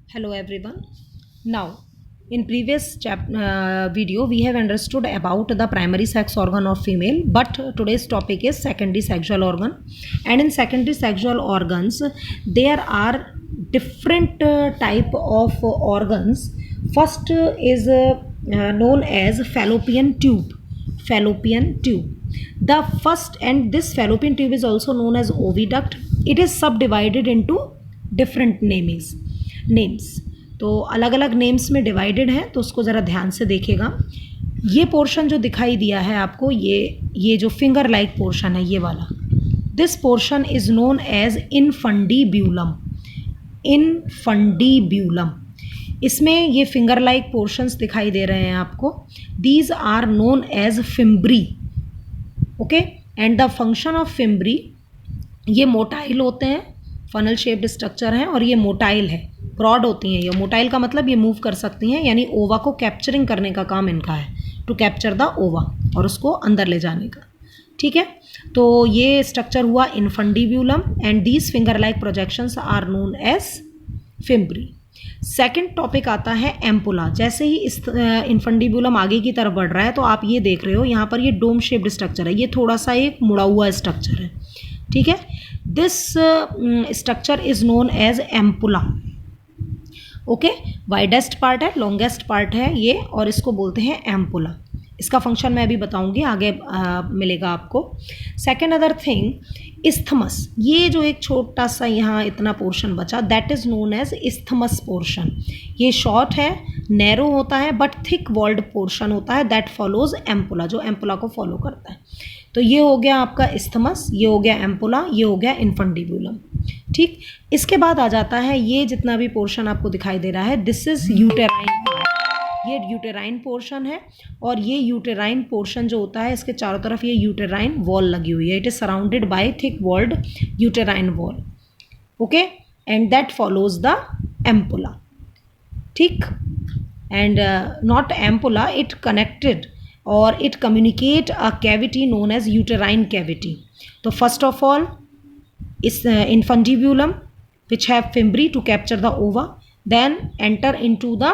Hello everyone. Now, in previous video, we have understood about the primary sex organ of female, but today's topic is secondary sexual organ. And in secondary sexual organs, there are different type of organs. First is known as fallopian tube. Fallopian tube. The first, and this fallopian tube is also known as oviduct. It is subdivided into different names तो अलग अलग names में divided है, तो उसको ज़रा ध्यान से देखिएगा। ये पोर्शन जो दिखाई दिया है आपको, ये जो फिंगर लाइक पोर्शन है, ये वाला, this portion is known as infundibulum. Infundibulum, इसमें ये फिंगर लाइक पोर्शंस दिखाई दे रहे हैं आपको। These are known as fimbriae. Okay, and the function of fimbriae, ये मोटाइल होते हैं, फनल शेप्ड स्ट्रक्चर है और ये मोटाइल है, ब्रॉड होती हैं। ये मोटाइल का मतलब ये मूव कर सकती हैं, यानी ओवा को कैप्चरिंग करने का काम इनका है, टू कैप्चर द ओवा और उसको अंदर ले जाने का। ठीक है, तो ये स्ट्रक्चर हुआ infundibulum and these finger like projections are known as fimbriae. Second topic आता है एम्पुला। जैसे ही इस इनफंडीब्यूलम आगे की तरफ बढ़ रहा है तो आप ये देख रहे हो यहाँ पर ये डोम शेप्ड स्ट्रक्चर है, ये थोड़ा सा एक मुड़ा हुआ स्ट्रक्चर है। ठीक है, this structure is known as ampulla. Okay, widest part है, लॉन्गेस्ट पार्ट है ये, और इसको बोलते हैं एम्पुला। इसका फंक्शन मैं अभी बताऊंगी, आगे मिलेगा आपको। Second other thing, isthmus. ये जो एक छोटा सा यहाँ इतना पोर्शन बचा, that is known as isthmus portion. ये शॉर्ट है, नैरो होता है, बट थिक वॉल्ड पोर्शन होता है, दैट फॉलोज एम्पुला, जो एम्पुला को फॉलो करता है। तो ये हो गया आपका इस्थमस, ये हो गया एम्पुला, ये हो गया इनफंडीब्यूलम। ठीक, इसके बाद आ जाता है ये जितना भी पोर्शन आपको दिखाई दे रहा है, दिस इज यूटेराइन पार्ट। ये यूटेराइन पोर्शन है, और ये यूटेराइन पोर्शन जो होता है, इसके चारों तरफ ये यूटेराइन वॉल लगी हुई है। It is surrounded by thick walled uterine wall. Okay, and that follows the ampulla. ठीक, and not ampulla, it connected or it communicate a cavity known as uterine cavity. So first of all is infundibulum, which have fimbri to capture the ova, then enter into the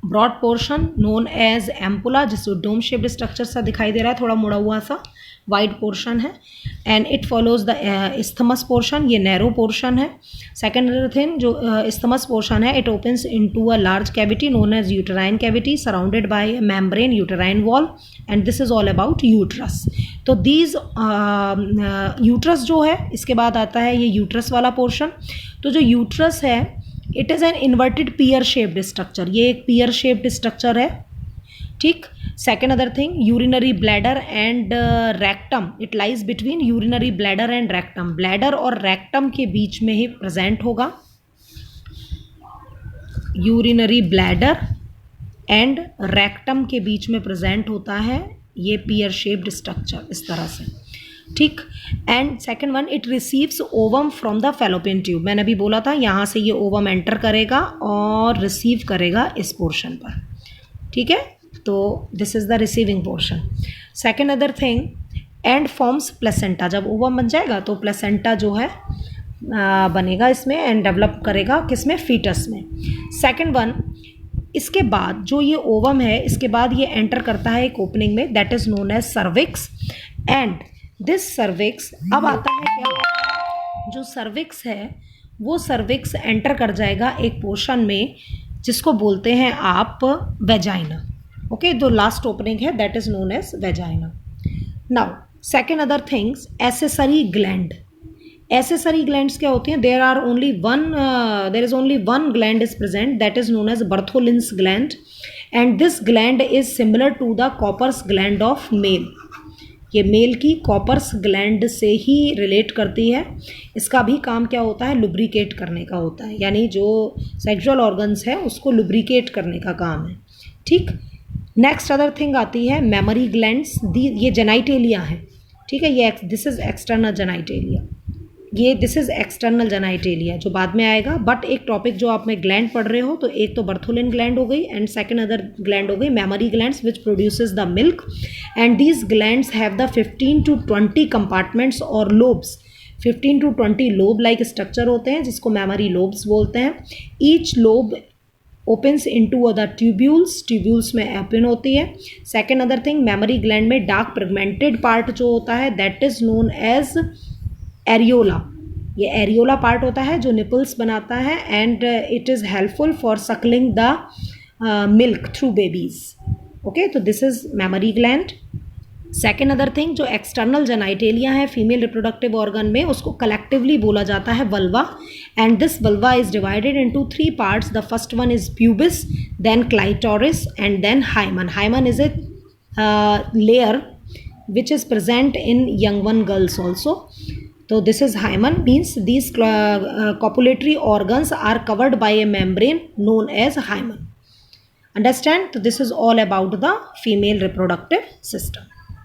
broad portion known as ampulla, जिसको dome shaped structure सा दिखाई दे रहा है, थोड़ा मुड़ा हुआ सा wide portion है, and it follows the isthmus portion, ये नैरो पोर्शन है। सेकेंड थिंग, जो इस्थमस पोर्शन है, it opens into a large cavity known as uterine cavity surrounded by membrane uterine wall, and this is all about uterus. तो these uterus जो है, इसके बाद आता है ये यूट्रस वाला पोर्शन। तो जो यूट्रस है, it is an inverted pear shaped structure, ये एक पियर शेप्ड स्ट्रक्चर है। ठीक, second other thing, urinary bladder and rectum, it lies between urinary bladder and rectum. Bladder और रेक्टम के बीच में ही प्रेजेंट होगा। यूरिनरी ब्लैडर एंड रेक्टम के बीच में प्रेजेंट होता है ये पियर शेप्ड स्ट्रक्चर, इस तरह से। ठीक, and second one, it receives ovum from the fallopian tube. मैंने अभी बोला था यहाँ से ये ओवम एंटर करेगा और रिसीव करेगा इस पोर्शन पर। ठीक है, तो this is the receiving portion. Second other thing, and forms placenta. जब ओवम बन जाएगा तो प्लेसेंटा जो है बनेगा इसमें, एंड डेवलप करेगा किसमें, फीटस में। सेकेंड वन, इसके बाद जो ये ओवम है, इसके बाद ये एंटर करता है एक ओपनिंग में, that is known as cervix. And this cervix, अब आता है क्या, जो सर्विक्स है वो सर्विक्स एंटर कर जाएगा एक पोर्शन में जिसको बोलते हैं आप वेजाइना। ओके, जो लास्ट ओपनिंग है, that is known as vagina. Now second other things, accessory gland. Accessory glands क्या होती हैं, there is only one gland is present, that is known as Bartholin's gland, and this gland is similar to the Cowper's gland of male. ये male की Cowper's gland से ही relate करती है। इसका भी काम क्या होता है, लुब्रिकेट करने का होता है, यानी जो सेक्सुअल ऑर्गन्स है उसको लुब्रिकेट करने का काम है। ठीक, नेक्स्ट अदर थिंग आती है मेमोरी ग्लैंड्स। ये जेनाइटेलिया है। ठीक है, ये दिस इज एक्सटर्नल जेनाइटेलिया, ये दिस इज एक्सटर्नल जेनाइटेलिया जो बाद में आएगा। बट एक टॉपिक जो आप में ग्लैंड पढ़ रहे हो, तो एक तो बर्थोलिन ग्लैंड हो गई, एंड सेकेंड अदर ग्लैंड हो गई mammary glands, which produces the milk, and these glands have the 15 to 20 compartments और lobes 15 to 20 lobe like structure होते हैं जिसको मेमोरी लोब्स बोलते हैं. Each lobe opens into other tubules, tubules में open होती है. Second other thing, mammary gland में डार्क पिगमेंटेड पार्ट जो होता है that is known as areola. ये एरियोला पार्ट होता है जो निपल्स बनाता है and it is helpful for suckling the milk through babies. Okay, तो this is mammary gland. Second other thing, जो एक्सटर्नल जेनाइटेलिया है फीमेल रिप्रोडक्टिव ऑर्गन में उसको कलेक्टिवली बोला जाता है vulva. And this vulva is divided into 3 parts. The first one is pubis, then clitoris and then hymen. Hymen is a layer which is present in young one girls also. So this is hymen, means these copulatory organs are covered by a membrane known as hymen. Understand? So this is all about the female reproductive system.